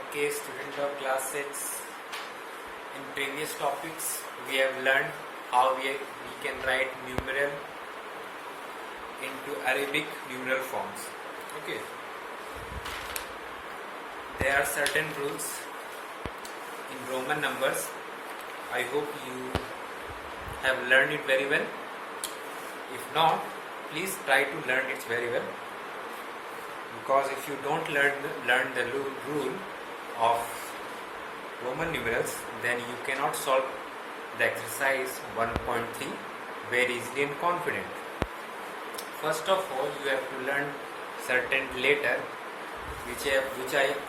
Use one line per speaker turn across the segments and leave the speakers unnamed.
Okay, student of class 6. In previous topics, we have learned how we can write numeral into Arabic numeral forms. Okay. There are certain rules in Roman numbers. I hope you have learned it very well. If not, please try to learn it very well. Because if you don't learn the rule of Roman numerals, then you cannot solve the exercise 1.3 very easily and confident. First of all, you have to learn certain letter which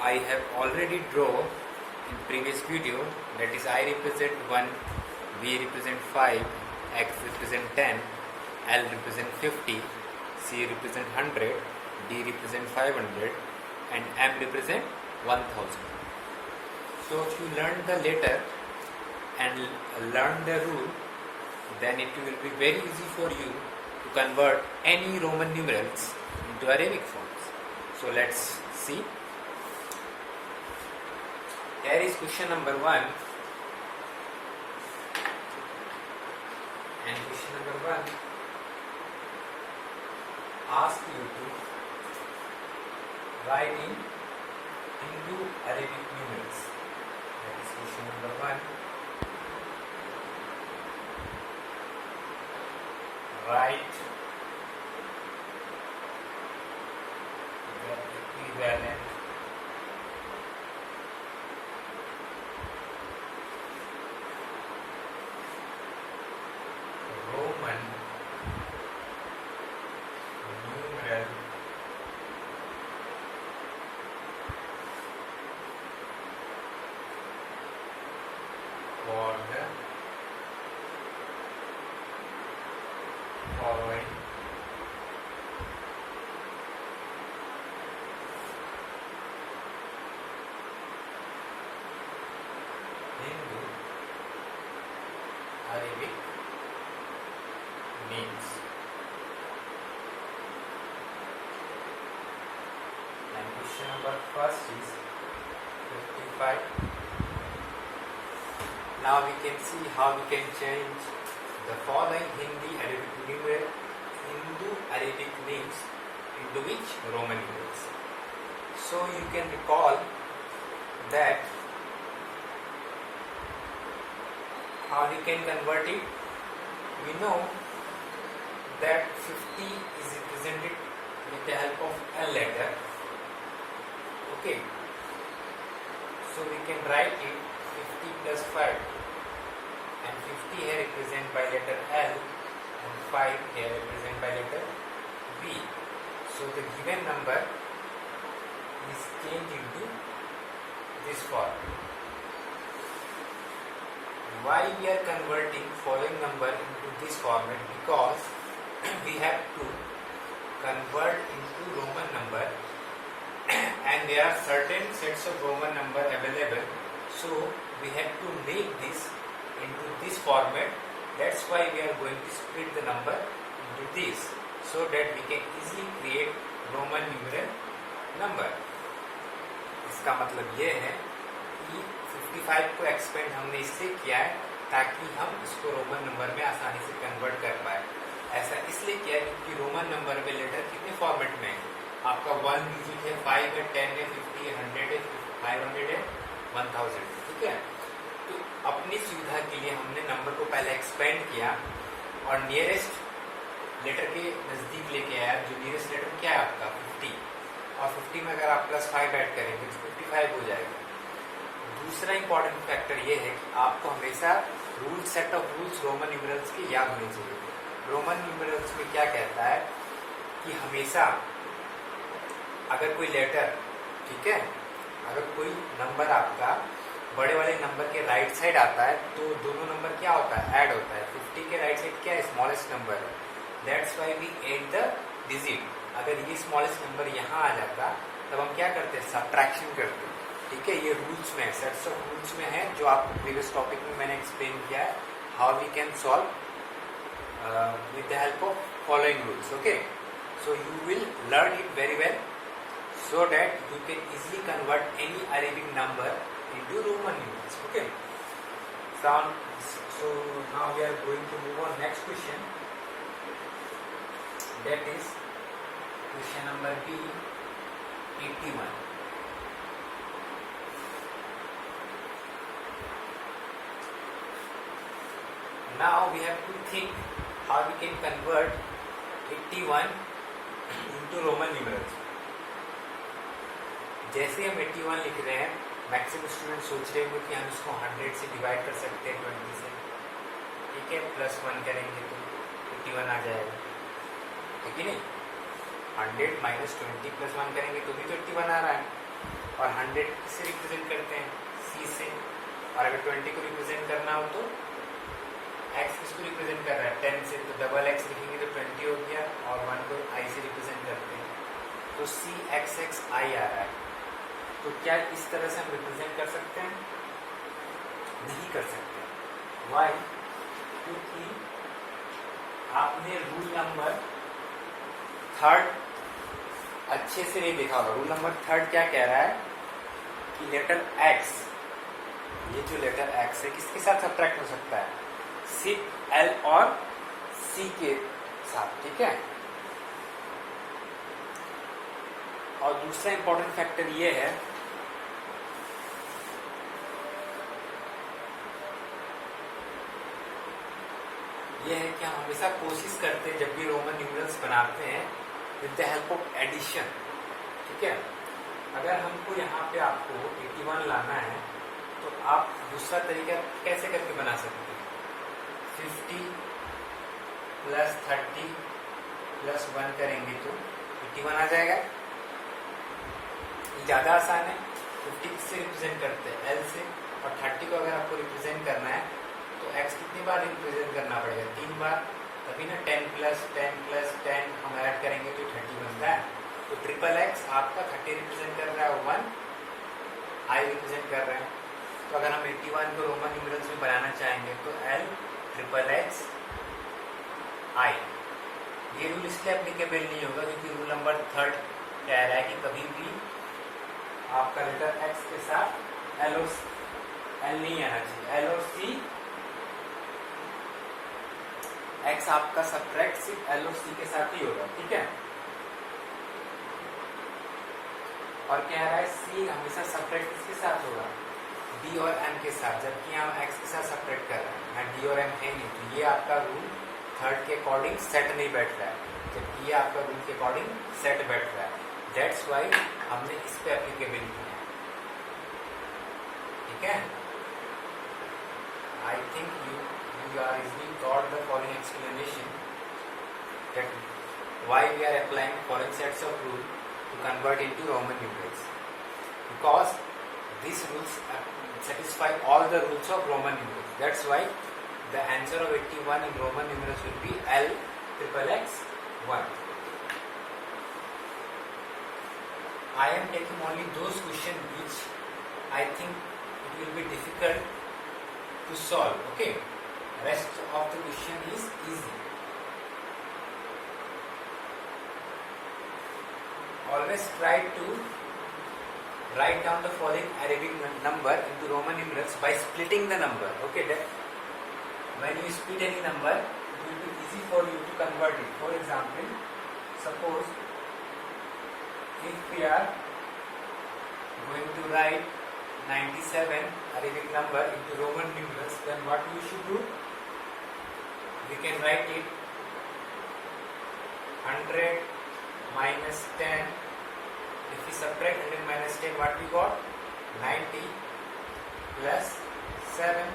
I have already drawn in previous video. That is, I represent 1, B represent 5, X represent 10, L represent 50, C represent 100, D represent 500, and M represent 1000. So if you learn the letter and learn the rule, then it will be very easy for you to convert any Roman numerals into Arabic forms. So let's see. Here is question number 1. And question number 1 asks you to write in Hindu Arabic numerals. That is question number 1. Write the equivalent Roman numeral for the following Hindu Arabic names. And question number first is 55. Now we can see how we can change the following Hindu Arabic names into which Roman numerals. So you can recall that how we can convert it. We know that 50 is represented with the help of L letter. Okay. So we can write it 50 plus 5. And 50 here represented by letter L and 5 here represented by letter B. So the given number is changed into this form. Why we are converting following number into this format? Because we have to convert into Roman number and there are certain sets of Roman number available. So we have to make this into this format. That's why we are going to split the number into this, so that we can easily create Roman numeral number. इसका मतलब ये है कि 55 को expand हमने इससे किया है ताकि हम इसको रोमन नंबर में आसानी से कन्वर्ट कर पाए. ऐसा इसलिए किया है क्योंकि रोमन नंबर में लेटर कितने फॉर्मेट में है? आपका 1 डिजिट है, 5 है, 10 है, 50 है, 100 है, 500 है, 1000. ठीक है. तो अपनी सुविधा के लिए हमने नंबर को पहले एक्सपेंड किया और नियरेस्ट लेटर के नज़दीक लेके आया. जो नियरेस्ट लेटर क्या है आपका 50, और 50 में अगर आप प्लस 5 ऐड करेंगे तो 55 हो जाएगा. दूसरा इंपॉर्टेंट फैक्टर ये है कि आपको हमेशा set of rules Roman numerals के याद होने चाहिए. रोमन न्यूमरल्स में क्या कहता है कि हमेशा अगर कोई लेटर, ठीक है, अगर कोई नंबर आपका बड़े वाले नंबर के राइट साइड आता है तो दोनों नंबर क्या होता है? ऐड होता है. 50 के राइट साइड क्या है? स्मॉलेस्ट नंबर है. That's why we add the digit. अगर ये स्मॉलेस्ट नंबर यहाँ आ जाता तब हम क्या करते हैं? सब्ट्रैक्शन करते हैं. ठीक है. ये रूल्स में, सेट्स ऑफ रूल्स में है जो आपको प्रीवियस टॉपिक में मैंने एक्सप्लेन किया है, how we can solve with the help of following rules. Okay, so you will learn it very well. so that you can easily convert any Arabic number into Roman numerals. Okay. So now we are going to move on next question. That is question number B, 81. Now we have to think how we can convert 81 into Roman numerals. जैसे हम 81 लिख रहे हैं, maximum student सोच रहे होंगे कि हम इसको 100 से डिवाइड कर सकते हैं 20 से, ठीक है, +1 करेंगे तो 81 आ जाएगा, ठीक है नहीं? 100 माइनस 20 +1 करेंगे तो भी तो 81 आ रहा है। और 100 किससे रिप्रेजेंट करते हैं? C से। और अगर 20 को रिप्रेजेंट करना हो तो x किसको रिप्रेजेंट कर रहा है? 10 से, तो डबल x लिखेंगे तो 20 हो गया, और 1 को i से रिप्रेजेंट करते हैं तो CXXI आ रहा है। तो क्या इस तरह से हम रिप्रेजेंट कर सकते हैं? नहीं कर सकते। वाई? क्योंकि आपने रूल नंबर 3 अच्छे से नहीं देखा होगा। रूल नंबर 3 क्या कह रहा है कि लेटर x, ये जो लेटर x है किसके साथ सब्ट्रैक्ट हो सकता है? सिर्फ L और C के साथ, ठीक है। और दूसरा इंपॉर्टेंट फैक्टर ये है कि हम हमेशा कोशिश करते हैं जब भी रोमन न्यूमरल्स बनाते हैं with the help of addition, ठीक है। अगर हमको यहाँ पे आपको 81 लाना है तो आप दूसरा तरीका कैसे करके बना सकते हैं? 50 + 30 + 1 करेंगे तो 81 आ जाएगा। ज़्यादा आसान है। 50 से रिप्रेजेंट करते हैं L से, और 30 को अगर आपको रिप्रेजेंट करना है तो x कितनी बार रिप्रेजेंट करना पड़ेगा? 3 बार। तभी ना 10 + 10 + 10 हम ऐड करेंगे तो 30 बनता है। तो XXX आपका 30 रिप्रेजेंट कर रहा है, 1 I रिप्रेजेंट कर रहे हैं। तो अगर हम 81 को रोमन न्यूमरल्स में बनाना चाहेंगे तो L XXX I। ये रूल इसलिए एप्लीकेबल नहीं होगा क्योंकि रूल नंबर 3 कह रहा है कि कभी भी आपका लेटर x के साथ L नहीं आना चाहिए। L और C, x आपका सब्ट्रैक्ट सिर्फ L और C के साथ ही होगा, ठीक है। और कह रहा है C हमेशा सब्ट्रैक्ट किसके साथ होगा? D और M के साथ, जबकि हम x के साथ सब्ट्रैक्ट कर रहे हैं, D और M है नहीं। तो ये आपका रूल 3 के अकॉर्डिंग सेट नहीं बैठ रहा है, जबकि ये आपका रूल के अकॉर्डिंग सेट बैठ रहा है। दैट्स वाई हमने इस पे एप्लीकेबल किया है, ठीक है। I think you are easily got the following explanation that why we are applying foreign sets of rule to convert into Roman numerals, because these rules satisfy all the rules of Roman numerals. That's why the answer of 81 in Roman numerals will be L XXX 1. I am taking only those questions which I think it will be difficult to solve, okay. Rest of the question is easy. Always try to write down the following Arabic number into Roman numerals by splitting the number. Okay, that when you split any number, it will be easy for you to convert it. For example, suppose if we are going to write 97 Arabic number into Roman numerals, then what we should do? We can write it 100 minus 10. If we subtract 100 minus 10, what we got? 90 plus 7.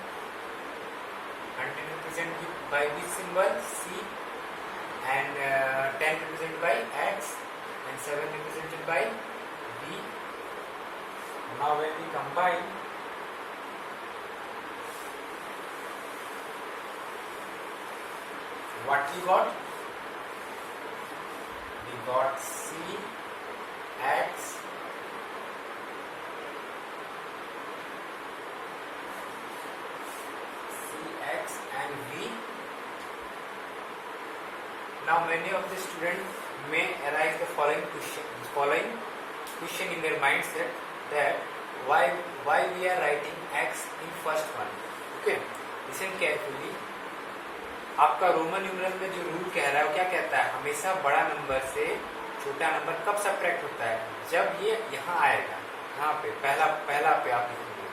100 represented by which symbol? C, and 10 represented by X, and 7 represented by B. Now when we combine, what we got? We got C, X, and V. Now many of the students may arise the following question in their mindset that why we are writing x in first one. Okay, listen carefully. आपका Roman numeral में जो rule कह रहा है वो क्या कहता है, हमेशा बड़ा नंबर से छोटा नंबर कब सब्ट्रैक्ट होता है, जब ये यहाँ आएगा, यहाँ पे पहला पे आप लिखेंगे,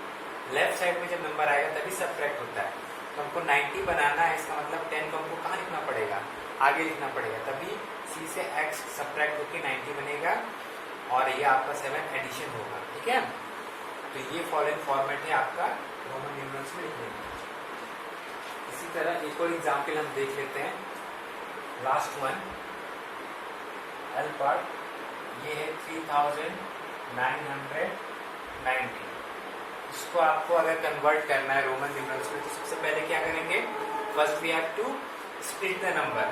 लेफ्ट साइड में जब नंबर आएगा तभी सब्ट्रैक्ट होता है। तो हमको 90 बनाना है, इसका मतलब 10 को हमको कहाँ लिखना पड़ेगा, आगे लिखना पड़ेगा, तभी c से x सब्ट्रैक्ट होकर 90 बनेगा और ये आपका 7 एडिशन होगा। ठीक है, तो ये फॉलोइंग फॉर्मेट है आपका रोमन न्यूमरल्स में लिखने का। इसी तरह एक और एग्जाम्पल हम देख लेते हैं, लास्ट वन एल पार्ट, ये है 3990। इसको आपको अगर कन्वर्ट करना है रोमन न्यूमरल्स में तो सबसे पहले क्या करेंगे, first we have to split the number,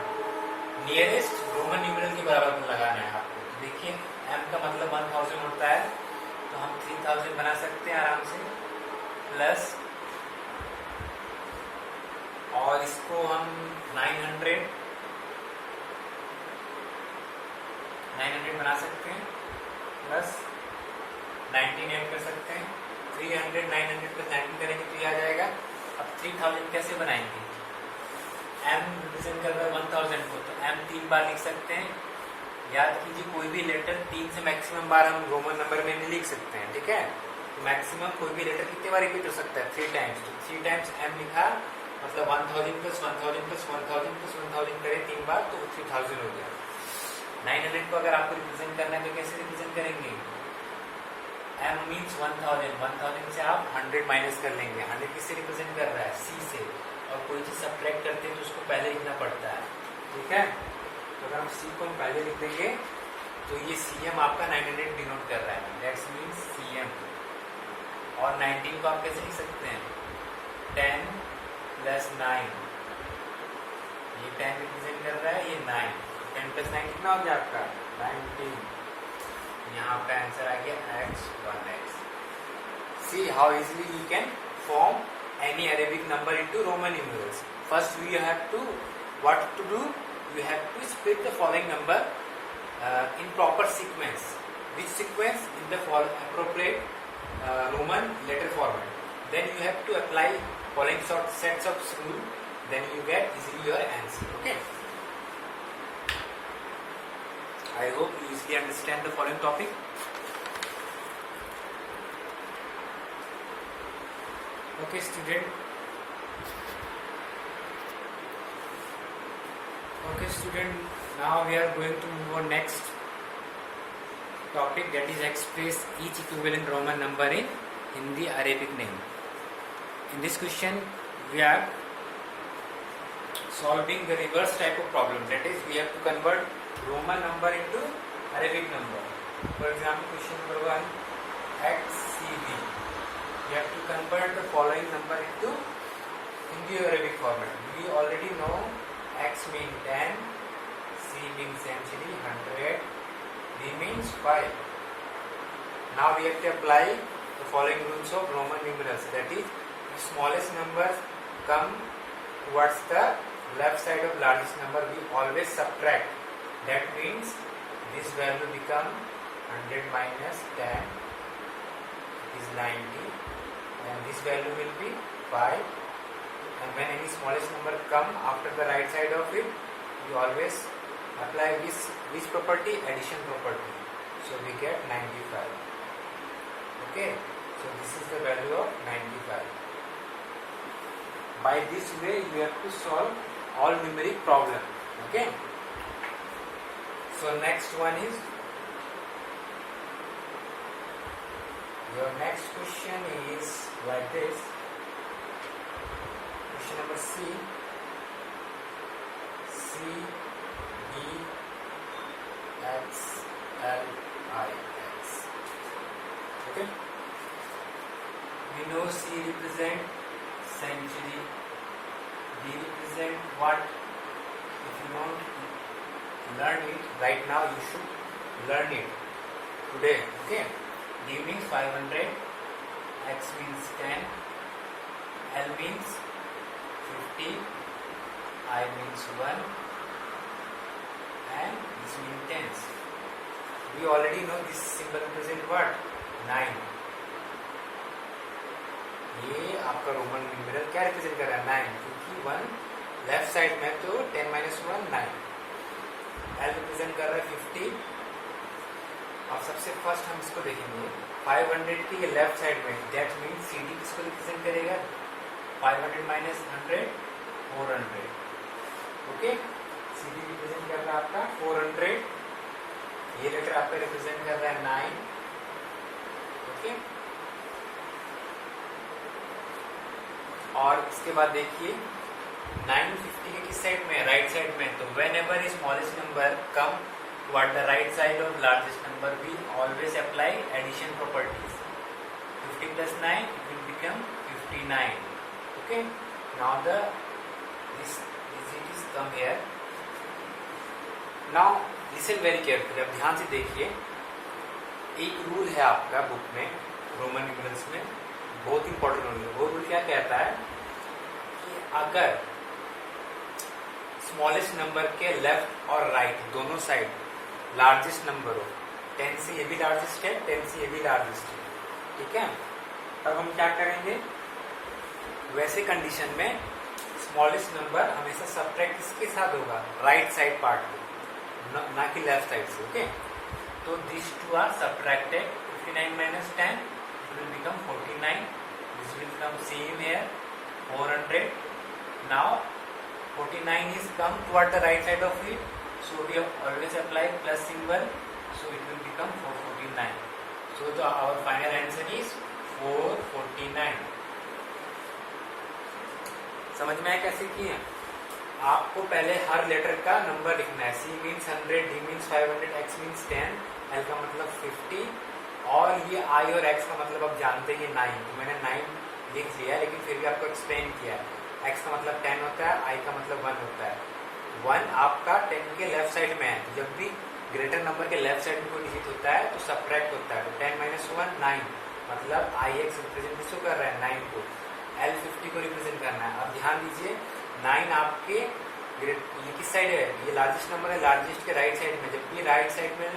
nearest Roman numeral के बराबर लगाना है आपको। तो देखिए m का मतलब 1000 होता है, तो हम 3000 बना सकते हैं आराम से, प्लस और इसको हम 900 बना सकते हैं, प्लस 19 ऐड कर सकते हैं, 300 900 प्लस 19 करेंगे तो ये आ जाएगा। अब 3000 कैसे बनाएंगे, m रिप्रेजेंट कर रहा है 1000 को, तो m 3 बार लिख सकते हैं। याद कीजिए कोई भी लेटर 3 से मैक्सिमम बार हम रोमन नंबर में नहीं लिख सकते हैं। ठीक है, तो मैक्सिमम कोई भी लेटर कितने बार रिपीट हो सकता है, 3 टाइम्स। तो 3 टाइम्स m लिखा, मतलब 1000 प्लस 1000 प्लस 1000 प्लस 1000 करें 3 बार तो 3000 हो गया। 900 को अगर आपको रिप्रेजेंट करना है तो कैसे रिप्रेजेंट करेंगे, m मीन्स 1000 से आप 100 माइनस कर लेंगे। 100 किससे रिप्रेजेंट कर रहा है, c से, और कोई चीज सब्ट्रैक्ट करते हैं तो उसको पहले लिखना पड़ता है। ठीक है, तो अगर हम c को हम पहले लिख देंगे तो ये cm आपका 900 डिनोट कर रहा है, दैट्स मीन्स cm। और 19 को आप कैसे लिख सकते हैं, 10 प्लस 9, ये 10 रिप्रेजेंट कर रहा है, ये 9, 10 प्लस 9 कितना हो गया आपका 19। यहाँ पे आंसर आ गया x 1x। See how easily you can form any Arabic number into Roman numerals. First we have to, what to do, you have to split the following number in proper sequence. Which sequence? In the appropriate Roman letter format. Then you have to apply following sets of rules, then you get easily your answer. Okay, I hope you easily understand the following topic. Okay student, now we are going to move on next topic, that is express each equivalent Roman number in Hindi Arabic name. In this question we are solving the reverse type of problem, that is we have to convert Roman number into Arabic number. For example, question number 1, XCB. We have to convert the following number into Hindi Arabic format. We already know X means 10, C means century, 100, D means 5. Now we have to apply the following rules of Roman numerals, that is the smallest numbers come towards the left side of largest number, we always subtract. That means this value become 100 minus 10 is 90, and this value will be 5. And when any smallest number come after the right side of it, we always apply which property, addition property. So we get 95. Okay, so this is the value of 95. By this way you have to solve all numeric problem. Okay, so next one is, your next question is like this. Question number C, D X L I X. Okay, we know C represent century, D represent what? If you don't learn it right now, you should learn it today. Okay, D means 500, X means 10, L means 50, I means 1, and this means tens. We already know this symbol represent what 9. ये आपका Roman numeral क्या represent कर रहा है 9, क्योंकि 1 left side में तो 10 - 1 9. L represent कर रहा है 50. अब सबसे फर्स्ट हम इसको देखेंगे 500 की लेफ्ट साइड में, दैट मीन्स सी डी किसको रिप्रेजेंट करेगा 500 - 100 400. ओके, सी डी रिप्रेजेंट कर रहा है आपका 400. ये लेटर आपका रिप्रेजेंट कर रहा है 9. ओके, और इसके बाद देखिए 950 के किस साइड में, राइट साइड में. तो whenever smallest number come toward the right side of largest number we always apply addition properties. 50 plus 9 it will become 59. Okay, now this digit is come here. Now listen very carefully. अब ध्यान से देखिए, एक rule है आपका book में Roman numerals में, बहुत इंपॉर्टेंट रूल है. वो रूल क्या कहता है कि अगर स्मॉलेस्ट नंबर के लेफ्ट और राइट दोनों साइड लार्जेस्ट नंबर हो, 10 से ये भी लार्जेस्ट है, 10 से ये भी लार्जेस्ट है, ठीक है, तब हम क्या करेंगे, वैसे कंडीशन में स्मॉलेस्ट नंबर हमेशा सब्ट्रैक्ट किसके साथ होगा, राइट साइड पार्ट में, ना कि लेफ्ट साइड से. ओके, तो this to are subtracted. 59 - 10 it will become 49. This will become same here 400. Now 49 is come toward the right side of it, so we have always apply plus symbol, so it will become 449. So our final answer is 449. समझ में आया कैसे किए? आपको पहले हर letter का number लिखना है. C means 100, D means 500, X means 10, L का मतलब 50, और ये I और X का मतलब आप जानते हैं 9. तो मैंने 9 लिख लिया, लेकिन फिर भी आपको एक्सप्लेन किया. X का मतलब 10 होता है, I का मतलब 1 होता है. 1 आपका 10 के लेफ्ट साइड में है, तो जब भी ग्रेटर नंबर के लेफ्ट साइड में कोई डिजिट होता है तो सब्ट्रैक्ट होता है. तो 10 - 1 9, मतलब IX रिप्रेजेंट किसको कर रहा है 9 को, L 50 को रिप्रेजेंट करना है. अब ध्यान दीजिए 9 आपके ये किस साइड है, ये लार्जेस्ट नंबर है, लार्जेस्ट के राइट साइड में. जब भी राइट साइड में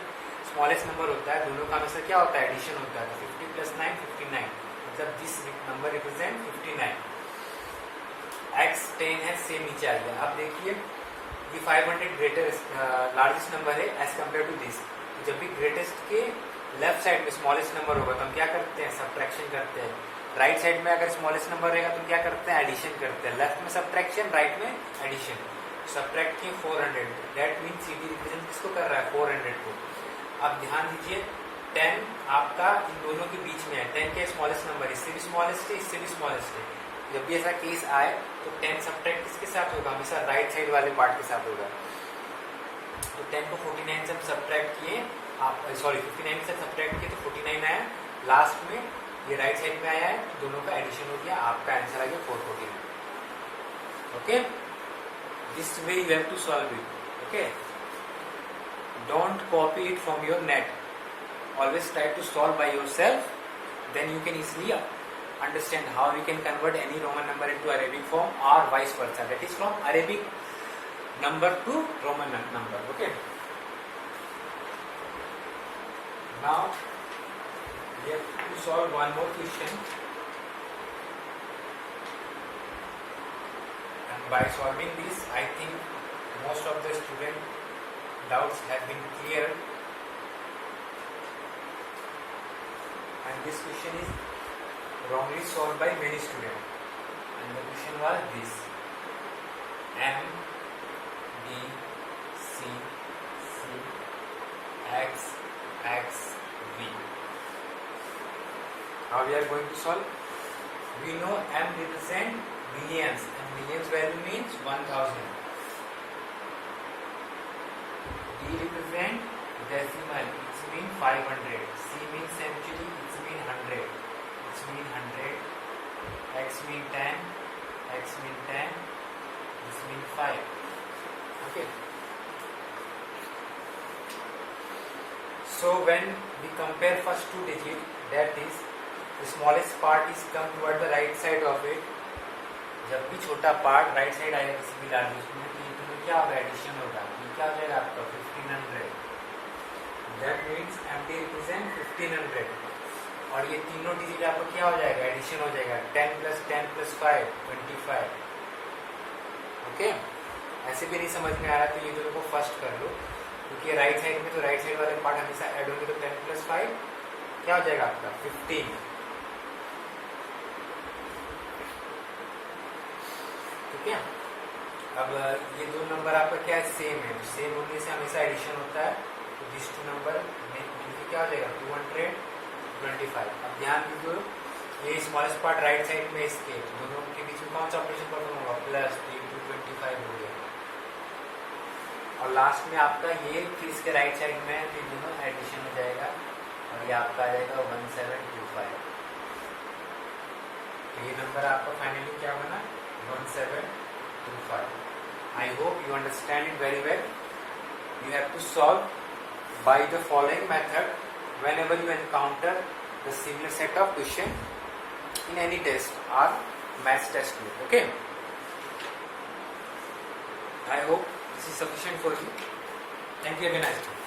स्मॉलेस्ट नंबर होता है, दोनों का हमेशा क्या होता है, एडिशन होता है. तो 50 + 9 59, मतलब दिस नंबर रिप्रेजेंट 59. X 10 है, सेम नीचे आ गया. अब देखिए ये 500 ग्रेटेस्ट लार्जेस्ट नंबर है एज कम्पेयर टू दिस. तो जब भी ग्रेटेस्ट के लेफ्ट साइड में स्मॉलेस्ट नंबर होगा तो हम क्या करते हैं, सब्ट्रैक्शन करते हैं. राइट साइड में अगर स्मॉलेस्ट नंबर रहेगा तो क्या करते हैं, एडिशन करते हैं. लेफ्ट में सब्ट्रैक्शन, राइट में एडिशन. सब्ट्रैक्ट किए 400, that mean C D represent किसको कर रहा है 400 को. अब ध्यान दीजिए 10 आपका इन दोनों के बीच में है. 10 के स्मॉलेस्ट नंबर, इससे भी स्मॉलेस्ट है, इससे भी स्मॉलेस्ट है. जब भी ऐसा केस आए तो 10 सब्ट्रैक्ट किसके साथ होगा, हमेशा राइट साइड वाले पार्ट के साथ होगा. तो 10 को 49 से हम सब्ट्रैक्ट किए, आप सॉरी 59 से सब्ट्रैक्ट किए तो 49 आया. लास्ट में ये राइट साइड में आया है, तो दोनों का एडिशन हो गया, आपका आंसर आ गया 449. Okay, this way you have to solve it. Okay, don't copy it from your net, always try to solve by yourself, then you can easily understand how we can convert any Roman number into Arabic form or vice versa, that is from Arabic number to Roman number. Okay, now we have to solve one more question, and by solving this I think most of the student doubts have been cleared. And this question is wrongly solved by many students. And the question was this: M, D, C, C, X, X, V. How we are going to solve? We know M represents millions, and millions value means 1000. D represents decimal, it means 500. C means century, it means 100. It means 100. X means 10. X means 10. This means 5. Okay. So when we compare first two digits, that is the smallest part is come toward the right side of it. जब भी छोटा part right side आएगा किसी भी largest में, तो ये क्या होगा, एडिशन होगा. ये क्या हो जाएगा आपका 1500. दैट मीन्स एम्प्टी रिप्रेजेंट 1500 और ये तीनों डिजिट आपको क्या हो जाएगा, एडिशन हो जाएगा 10 + 10 + 5 25। ओके, ऐसे भी नहीं समझ में आ रहा तो ये दोनों को फर्स्ट कर लो, क्योंकि राइट साइड में तो राइट साइड वाले पार्ट हमेशा ऐड होंगे, तो 10 + 5 क्या हो जाएगा आपका 15। ठीक है, अब ये दो नंबर आपका क्या है, सेम है, सेम होने से हमेशा एडिशन होता है, तो दिस टू नंबर मिलकर क्या हो जाएगा 225। अब ध्यान दीजिए, ये स्मॉलेस्ट पार्ट राइट साइड में इसके दोनों के बीच में कौन सा ऑपरेशन परफॉर्म होगा, प्लस 225 हो गया, और लास्ट में आपका ये फिर इसके राइट साइड में है, तो दोनों एडिशन हो जाएगा और ये आपका आ जाएगा 1725। तो ये नंबर आपका फाइनली क्या बना 1725। I hope you understand it very well. You have to solve by the following method whenever you encounter the similar set of question in any test or maths test book. Okay. I hope this is sufficient for you. Thank you. Have a nice day.